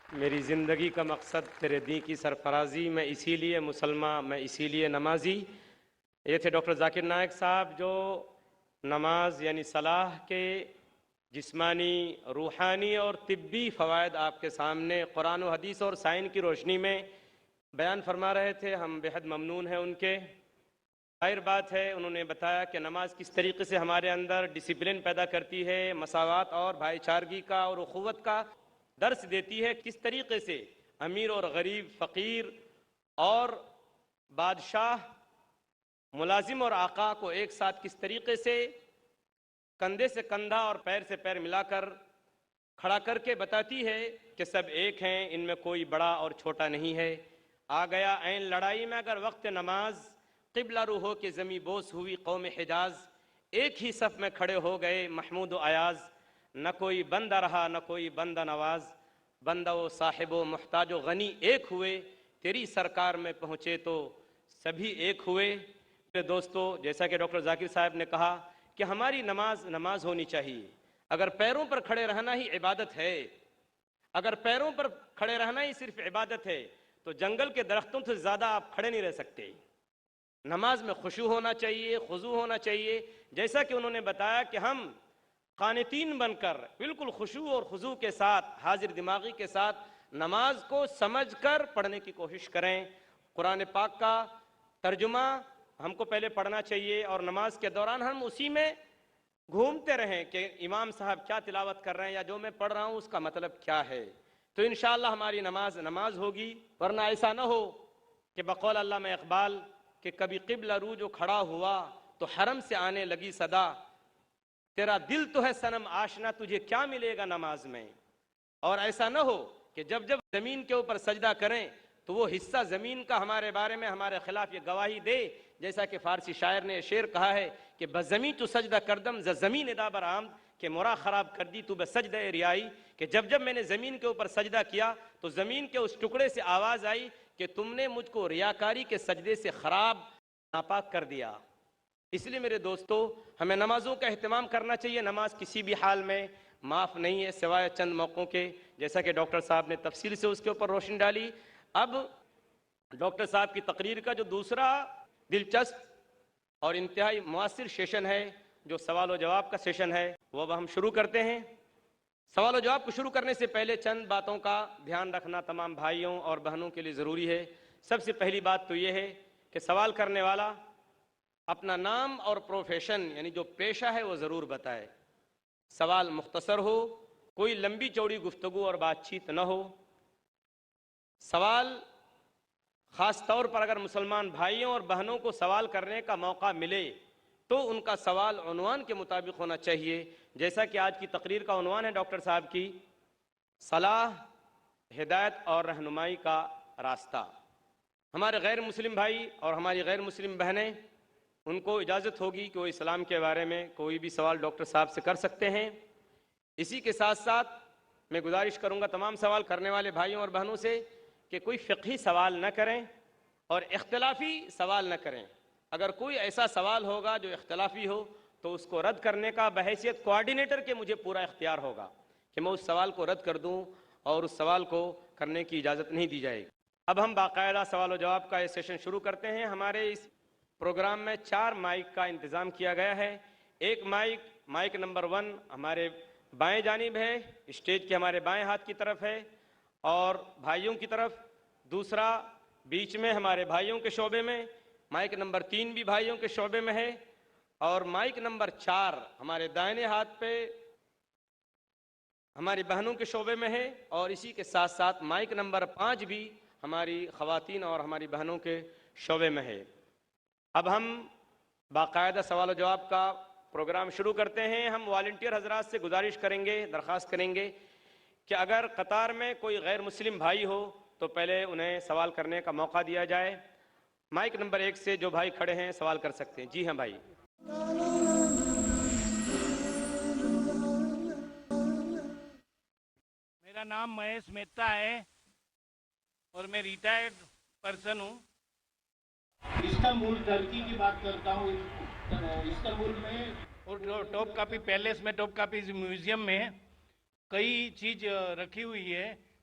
میری زندگی کا مقصد تیرے دین کی سرفرازی، میں اسی لیے مسلمان، میں اسی لیے نمازی۔ یہ تھے ڈاکٹر ذاکر نائک صاحب، جو نماز یعنی صلاح کے جسمانی، روحانی اور طبی فوائد آپ کے سامنے قرآن و حدیث اور سائنس کی روشنی میں بیان فرما رہے تھے۔ ہم بہت ممنون ہیں ان کے۔ ظاہر بات ہے، انہوں نے بتایا کہ نماز کس طریقے سے ہمارے اندر ڈسپلن پیدا کرتی ہے، مساوات اور بھائی چارگی کا اور اخوت کا درس دیتی ہے، کس طریقے سے امیر اور غریب، فقیر اور بادشاہ، ملازم اور آقا کو ایک ساتھ کس طریقے سے کندھے سے کندھا اور پیر سے پیر ملا کر کھڑا کر کے بتاتی ہے کہ سب ایک ہیں، ان میں کوئی بڑا اور چھوٹا نہیں ہے۔ آ گیا عین لڑائی میں اگر وقت نماز، قبلہ رو ہو کے زمیں بوس ہوئی قوم حجاز، ایک ہی صف میں کھڑے ہو گئے محمود و ایاز، نہ کوئی بندہ رہا نہ کوئی بندہ نواز، بندہ و صاحب و محتاج و غنی ایک ہوئے، تیری سرکار میں پہنچے تو سبھی ایک ہوئے۔ میرے دوستو، جیسا کہ ڈاکٹر ذاکر صاحب نے کہا کہ ہماری نماز ہونی چاہیے۔ اگر پیروں پر کھڑے رہنا ہی عبادت ہے، اگر پیروں پر کھڑے رہنا ہی صرف عبادت ہے، تو جنگل کے درختوں سے زیادہ آپ کھڑے نہیں رہ سکتے۔ نماز میں خشوع ہونا چاہیے، خضوع ہونا چاہیے، جیسا کہ انہوں نے بتایا کہ ہم قانتین بن کر بالکل خشوع اور خضوع کے ساتھ، حاضر دماغی کے ساتھ نماز کو سمجھ کر پڑھنے کی کوشش کریں۔ قرآن پاک کا ترجمہ ہم کو پہلے پڑھنا چاہیے، اور نماز کے دوران ہم اسی میں گھومتے رہیں کہ امام صاحب کیا تلاوت کر رہے ہیں، یا جو میں پڑھ رہا ہوں اس کا مطلب کیا ہے، تو انشاءاللہ ہماری نماز ہوگی۔ ورنہ ایسا نہ ہو کہ بقول علامہ اقبال کہ کبھی قبلہ رو جو کھڑا ہوا تو حرم سے آنے لگی صدا، تیرا دل تو ہے صنم آشنا، تجھے کیا ملے گا نماز میں۔ اور ایسا نہ ہو کہ جب جب زمین کے اوپر سجدہ کریں تو وہ حصہ زمین کا ہمارے بارے میں، ہمارے خلاف یہ گواہی دے، جیسا کہ فارسی شاعر نے شعر کہا ہے کہ بزمیں تو سجدہ کردم ز زمین ادا برآمد، کہ مرا خراب کر دی تو بسجدہ ریائی، کہ جب جب میں نے زمین کے اوپر سجدہ کیا تو زمین کے اس ٹکڑے سے آواز آئی کہ تم نے مجھ کو ریاکاری کے سجدے سے خراب، ناپاک کر دیا۔ اس لیے میرے دوستو، ہمیں نمازوں کا اہتمام کرنا چاہیے۔ نماز کسی بھی حال میں معاف نہیں ہے سوائے چند موقعوں کے، جیسا کہ ڈاکٹر صاحب نے تفصیل سے اس کے اوپر روشنی ڈالی۔ اب ڈاکٹر صاحب کی تقریر کا جو دوسرا دلچسپ اور انتہائی مؤثر سیشن ہے، جو سوال و جواب کا سیشن ہے، وہ اب ہم شروع کرتے ہیں۔ سوال و جواب کو شروع کرنے سے پہلے چند باتوں کا دھیان رکھنا تمام بھائیوں اور بہنوں کے لیے ضروری ہے۔ سب سے پہلی بات تو یہ ہے کہ سوال کرنے والا اپنا نام اور پروفیشن یعنی جو پیشہ ہے وہ ضرور بتائے۔ سوال مختصر ہو، کوئی لمبی چوڑی گفتگو اور بات چیت نہ ہو۔ سوال خاص طور پر اگر مسلمان بھائیوں اور بہنوں کو سوال کرنے کا موقع ملے تو ان کا سوال عنوان کے مطابق ہونا چاہیے، جیسا کہ آج کی تقریر کا عنوان ہے ڈاکٹر صاحب کی، صلاح، ہدایت اور رہنمائی کا راستہ۔ ہمارے غیر مسلم بھائی اور ہماری غیر مسلم بہنیں، ان کو اجازت ہوگی کہ وہ اسلام کے بارے میں کوئی بھی سوال ڈاکٹر صاحب سے کر سکتے ہیں۔ اسی کے ساتھ ساتھ میں گزارش کروں گا تمام سوال کرنے والے بھائیوں اور بہنوں سے کہ کوئی فقہی سوال نہ کریں اور اختلافی سوال نہ کریں۔ اگر کوئی ایسا سوال ہوگا جو اختلافی ہو تو اس کو رد کرنے کا بحیثیت کوآرڈینیٹر کے مجھے پورا اختیار ہوگا کہ میں اس سوال کو رد کر دوں، اور اس سوال کو کرنے کی اجازت نہیں دی جائے گی۔ اب ہم باقاعدہ سوال و جواب کا یہ سیشن شروع کرتے ہیں۔ ہمارے اس پروگرام میں 4 مائک کا انتظام کیا گیا ہے۔ ایک مائک نمبر 1 ہمارے بائیں جانب ہے، اسٹیج کے ہمارے بائیں ہاتھ کی طرف ہے اور بھائیوں کی طرف۔ دوسرا بیچ میں ہمارے بھائیوں کے شعبے میں، مائک نمبر 3 بھی بھائیوں کے شعبے میں ہے، اور مائک نمبر 4 ہمارے دائیں ہاتھ پہ ہماری بہنوں کے شعبے میں ہے، اور اسی کے ساتھ ساتھ مائک نمبر 5 بھی ہماری خواتین اور ہماری بہنوں کے شعبے میں ہے۔ اب ہم باقاعدہ سوال و جواب کا پروگرام شروع کرتے ہیں۔ ہم والنٹیئر حضرات سے گزارش کریں گے، درخواست کریں گے کہ اگر قطار میں کوئی غیر مسلم بھائی ہو تو پہلے انہیں سوال کرنے کا موقع دیا جائے۔ مائک نمبر 1 سے جو بھائی کھڑے ہیں سوال کر سکتے ہیں۔ جی ہاں بھائی۔ میرا نام مہیش مہتا ہے اور میں ریٹائرڈ پرسن ہوں۔ استنبول ترکی کی بات کرتا ہوں۔ استنبول میں اور ٹاپ کاپی پیلیس میں، ٹاپ کاپی میوزیم میں کئی چیز رکھی ہوئی ہے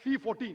C14।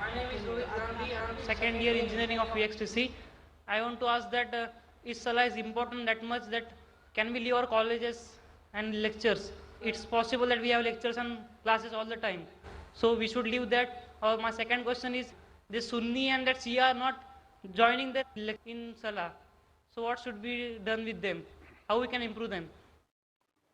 My name is Rohit Gandhi. I am second year engineering of VXTC. I want to ask that is Salah is important that much that can we leave our colleges and lectures? It's possible that we have lectures and classes all the time, so we should leave that. Or my second question is, the Sunni and that Shia are not joining that in Salah, so what should be done with them? How we can improve them?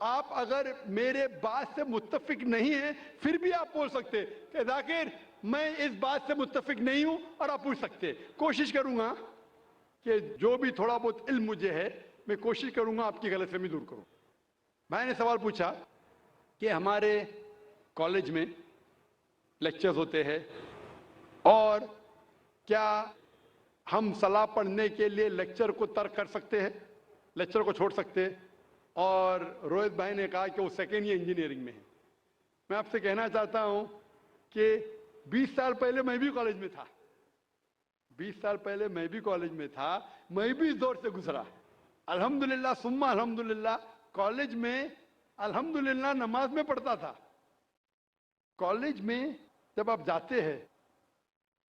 آپ اگر میرے بات سے متفق نہیں ہیں پھر بھی آپ بول سکتے کہ ذاکر میں اس بات سے متفق نہیں ہوں، اور آپ پوچھ سکتے. کوشش کروں گا کہ جو بھی تھوڑا بہت علم مجھے ہے میں کوشش کروں گا آپ کی غلط فہمی دور کروں. میں نے سوال پوچھا کہ ہمارے کالج میں لیکچرز ہوتے ہیں، اور کیا ہم صلاح پڑھنے کے لیے لیکچر کو ترک کر سکتے ہیں، لیکچر کو چھوڑ سکتے ہیں؟ اور روہت بھائی نے کہا کہ وہ سیکنڈ ایئر انجینئرنگ میں ہے. میں آپ سے کہنا چاہتا ہوں کہ 20 سال پہلے میں بھی کالج میں تھا، 20 سال پہلے میں بھی کالج میں تھا، میں بھی اس دور سے گزرا. الحمدللہ ثم الحمدللہ کالج میں الحمدللہ نماز میں پڑھتا تھا. کالج میں جب آپ جاتے ہیں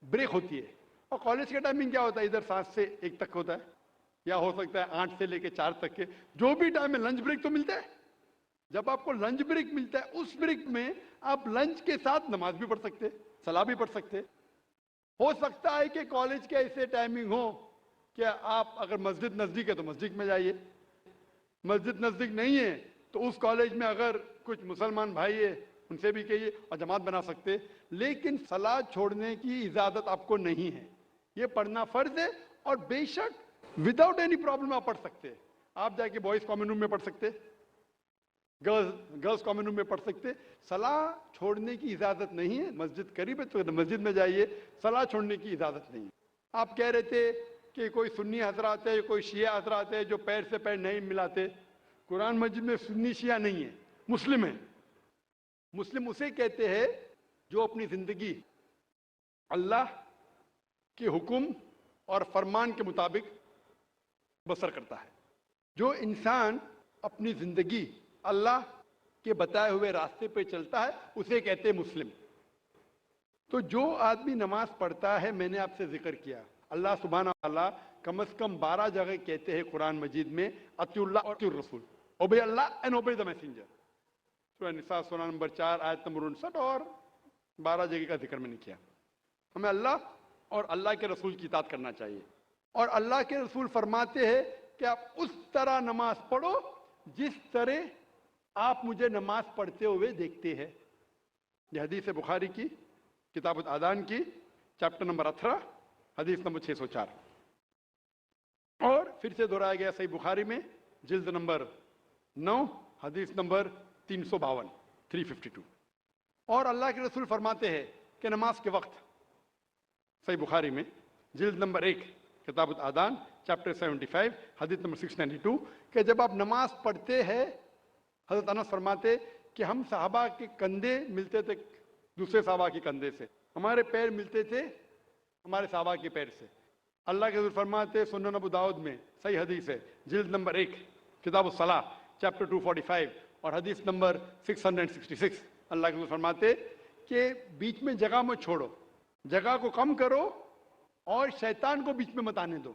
بریک ہوتی ہے، اور کالج کا ٹائمنگ کیا ہوتا ہے؟ ادھر 7 سے 1 تک ہوتا ہے، یا ہو سکتا ہے 8 سے لے کے 4 تک کے، جو بھی ٹائم ہے. لنچ بریک تو ملتا ہے. جب آپ کو لنچ بریک ملتا ہے اس بریک میں آپ لنچ کے ساتھ نماز بھی پڑھ سکتے، صلاح بھی پڑھ سکتے. ہو سکتا ہے کہ کالج کے ایسے ٹائمنگ ہو کہ آپ اگر مسجد نزدیک ہے تو مسجد میں جائیے، مسجد نزدیک نہیں ہے تو اس کالج میں اگر کچھ مسلمان بھائی ہے ان سے بھی کہیے اور جماعت بنا سکتے. لیکن صلاح چھوڑنے کی اجازت آپ کو نہیں ہے. یہ پڑھنا فرض ہے، اور بے شک وداؤٹ اینی پرابلم آپ پڑھ سکتے. آپ جا کے بوائز کامن روم میں پڑھ سکتے، گرلز کامن روم میں پڑھ سکتے. صلاح چھوڑنے کی اجازت نہیں ہے. مسجد قریب ہے تو مسجد میں جائیے، صلاح چھوڑنے کی اجازت نہیں ہے. آپ کہہ رہے تھے کہ کوئی سنی حضرات ہے، کوئی شیعہ حضرات ہے جو پیر سے پیر نہیں ملاتے. قرآن مجید میں سنی شیعہ نہیں ہے، مسلم ہے. مسلم اسے کہتے ہیں جو اپنی زندگی اللہ کے حکم اور فرمان کے مطابق بسر کرتا ہے. جو انسان اپنی زندگی اللہ کے بتائے ہوئے راستے پہ چلتا ہے اسے کہتے ہیں مسلم. تو جو آدمی نماز پڑھتا ہے، میں نے آپ سے ذکر کیا، اللہ سبحانہ تعالیٰ کم از کم 12 جگہ کہتے ہیں قرآن مجید میں اطیعوا اللہ اور اطیعوا الرسول، obey Allah and obey the messenger. سورہ نساء سورہ نمبر 4 آیت نمبر 59 اور 12 جگہ کا ذکر میں نے کیا. ہمیں اللہ اور اللہ کے رسول کی اطاعت کرنا چاہیے. اور اللہ کے رسول فرماتے ہیں کہ آپ اس طرح نماز پڑھو جس طرح آپ مجھے نماز پڑھتے ہوئے دیکھتے ہیں. یہ حدیث بخاری کی کتاب الادان کی چیپٹر نمبر 18 حدیث نمبر 604. اور پھر سے دہرایا گیا صحیح بخاری میں جلد نمبر 9 حدیث نمبر 352 352. اور اللہ کے رسول فرماتے ہیں کہ نماز کے وقت صحیح بخاری میں جلد نمبر 1 کتاب الادان چیپٹر 75 حدیث نمبر 692 کہ جب آپ نماز پڑھتے ہیں، حضرت انس فرماتے کہ ہم صحابہ کے کندھے ملتے تھے دوسرے صحابہ کے کندھے سے، ہمارے پیر ملتے تھے ہمارے صحابہ کے پیر سے. اللہ کے رسول فرماتے سنن ابو داؤد میں صحیح حدیث ہے جلد نمبر 1 کتاب الصلاح چیپٹر 245 اور حدیث نمبر 666. اللہ کے رسول فرماتے کہ بیچ میں جگہ مت چھوڑو، جگہ کو کم کرو اور شیطان کو بیچ میں مت آنے دو.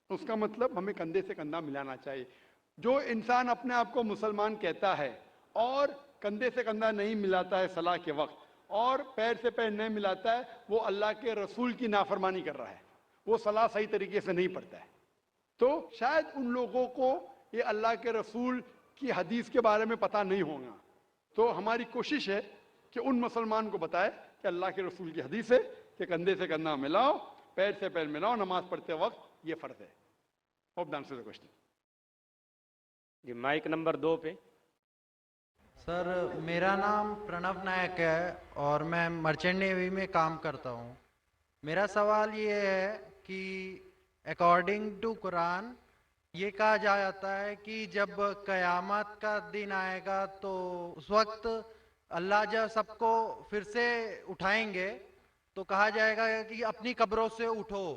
اس کا مطلب ہمیں کندھے سے کندھا ملانا چاہیے. جو انسان اپنے آپ کو مسلمان کہتا ہے اور کندھے سے کندھا نہیں ملاتا ہے صلاح کے وقت، اور پیر سے پیر نہیں ملاتا ہے، وہ اللہ کے رسول کی نافرمانی کر رہا ہے، وہ صلاح صحیح طریقے سے نہیں پڑھتا ہے. تو شاید ان لوگوں کو یہ اللہ کے رسول کی حدیث کے بارے میں پتہ نہیں ہوگا. تو ہماری کوشش ہے کہ ان مسلمان کو بتائے کہ اللہ کے رسول کی حدیث ہے کہ کندھے سے کندھا ملاؤ، پیر سے پیر ملاؤ نماز پڑھتے وقت، یہ فرض ہے. Hope answer the question. G mic number 2 پہ. سر میرا نام پرنو نائک ہے اور میں مرچنٹ نیوی میں کام کرتا ہوں. میرا سوال یہ ہے کہ اکارڈنگ ٹو قرآن یہ کہا جاتا ہے کہ جب قیامت کا دن آئے گا تو اس وقت اللہ جب سب کو پھر سے اٹھائیں گے تو کہا جائے گا کہ اپنی قبروں سے اٹھو.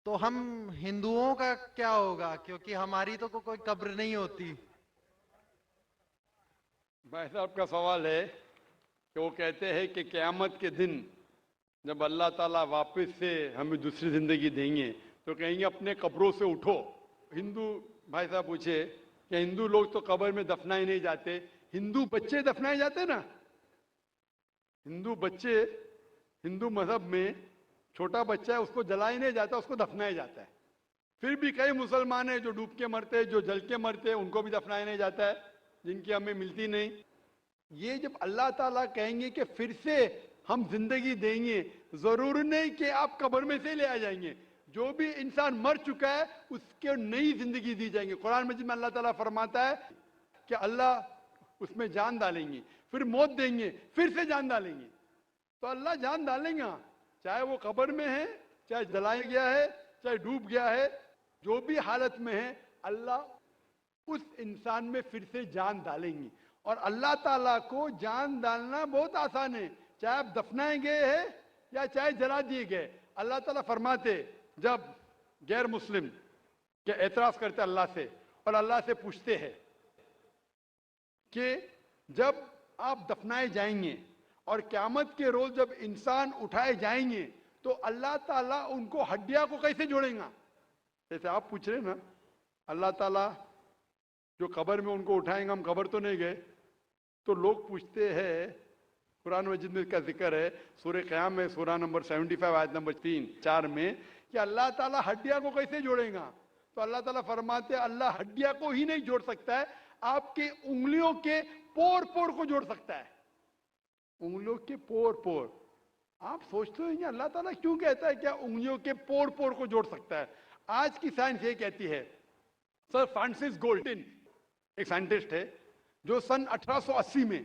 تو ہم ہندوؤں کا کیا ہوگا، کیونکہ ہماری تو کوئی قبر نہیں ہوتی. بھائی صاحب کا سوال ہے کہ وہ کہتے ہیں کہ قیامت کے دن جب اللہ تعالیٰ واپس سے ہمیں دوسری زندگی دیں گے تو کہیں گے اپنے قبروں سے اٹھو. ہندو بھائی صاحب پوچھے کہ ہندو لوگ تو قبر میں دفنائے نہیں جاتے، ہندو بچے دفنائے جاتے نا. ہندو بچے ہندو مذہب میں چھوٹا بچہ ہے اس کو جلایا نہیں جاتا، اس کو دفنایا جاتا ہے. پھر بھی کئی مسلمان ہیں جو ڈوب کے مرتے، جو جل کے مرتے، ان کو بھی دفنایا نہیں جاتا ہے. جن کی ہمیں ملتی نہیں. یہ جب اللہ تعالیٰ کہیں گے کہ پھر سے ہم زندگی دیں گے، ضرور نہیں کہ آپ قبر میں سے لے آ جائیں گے. جو بھی انسان مر چکا ہے اس کو نئی زندگی دی جائیں گے. قرآن مجید میں اللہ تعالیٰ فرماتا ہے کہ اللہ اس میں جان ڈالیں گے، پھر موت دیں گے، پھر سے جان ڈالیں گے. تو اللہ جان ڈالیں گا، چاہے وہ قبر میں ہے، چاہے جلایا گیا ہے، چاہے ڈوب گیا ہے، جو بھی حالت میں ہے اللہ اس انسان میں پھر سے جان ڈالیں گے. اور اللہ تعالیٰ کو جان ڈالنا بہت آسان ہے، چاہے آپ دفنائے گئے ہیں یا چاہے جلا دیے گئے. اللہ تعالیٰ فرماتے جب غیر مسلم کے اعتراض کرتے اللہ سے اور اللہ سے پوچھتے ہیں کہ جب آپ دفنائے جائیں گے اور قیامت کے روز جب انسان اٹھائے جائیں گے تو اللہ تعالیٰ ان کو ہڈیاں کو کیسے جوڑیں گا؟ جیسے آپ پوچھ رہے ہیں نا، اللہ تعالیٰ جو قبر میں ان کو اٹھائیں گا، ہم قبر تو نہیں گئے. تو لوگ پوچھتے ہیں، قرآن مجید میں اس کا ذکر ہے سورہ قیام میں، سورہ نمبر 75 آیت نمبر 3-4 میں، کہ اللہ تعالیٰ ہڈیاں کو کیسے جوڑیں گا؟ تو اللہ تعالیٰ فرماتے ہیں اللہ ہڈیاں کو ہی نہیں جوڑ سکتا ہے، آپ کے انگلیوں کے پور پور کو جوڑ سکتا ہے. انگلیوں کے پور پور. آپ سوچتے ہیں اللہ تعالیٰ کیوں کہتا ہے کیا انگلیوں کے پور پور کو جوڑ سکتا ہے؟ آج کی سائنس یہ کہتی ہے. سر فرانسس گولڈن ایک سائنٹسٹ ہے جو سن 1880 میں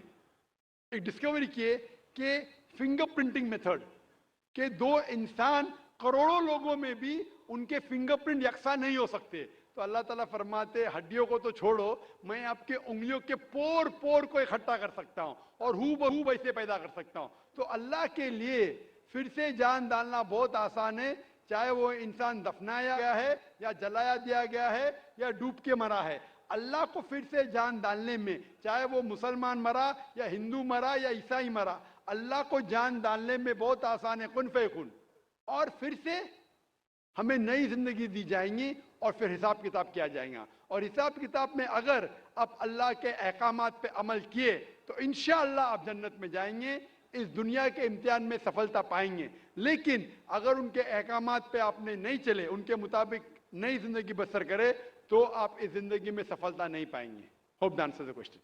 ایک ڈسکوری کیے کہ فنگر پرنٹنگ میتھڈ کہ دو انسان کروڑوں لوگوں میں بھی ان کے فنگر پرنٹ یکساں نہیں ہو سکتے. تو اللہ تعالیٰ فرماتے ہڈیوں کو تو چھوڑو، میں آپ کے انگلیوں کے پور پور کو اکٹھا کر سکتا ہوں اور ہو بہو ویسے پیدا کر سکتا ہوں. تو اللہ کے لیے پھر سے جان ڈالنا بہت آسان ہے، چاہے وہ انسان دفنایا گیا ہے یا جلایا دیا گیا ہے یا ڈوب کے مرا ہے. اللہ کو پھر سے جان ڈالنے میں، چاہے وہ مسلمان مرا یا ہندو مرا یا عیسائی مرا، اللہ کو جان ڈالنے میں بہت آسان ہے، کن فیکن. اور پھر سے ہمیں نئی زندگی دی جائیں گی اور پھر حساب کتاب کیا جائے گا. اور حساب کتاب میں اگر آپ اللہ کے احکامات پہ عمل کیے تو انشاءاللہ آپ جنت میں جائیں گے، اس دنیا کے امتحان میں سفلتا پائیں گے. لیکن اگر ان کے احکامات پہ آپ نے نہیں چلے، ان کے مطابق نئی زندگی بسر کرے، تو آپ اس زندگی میں سفلتا نہیں پائیں گے. Hope the answer the question.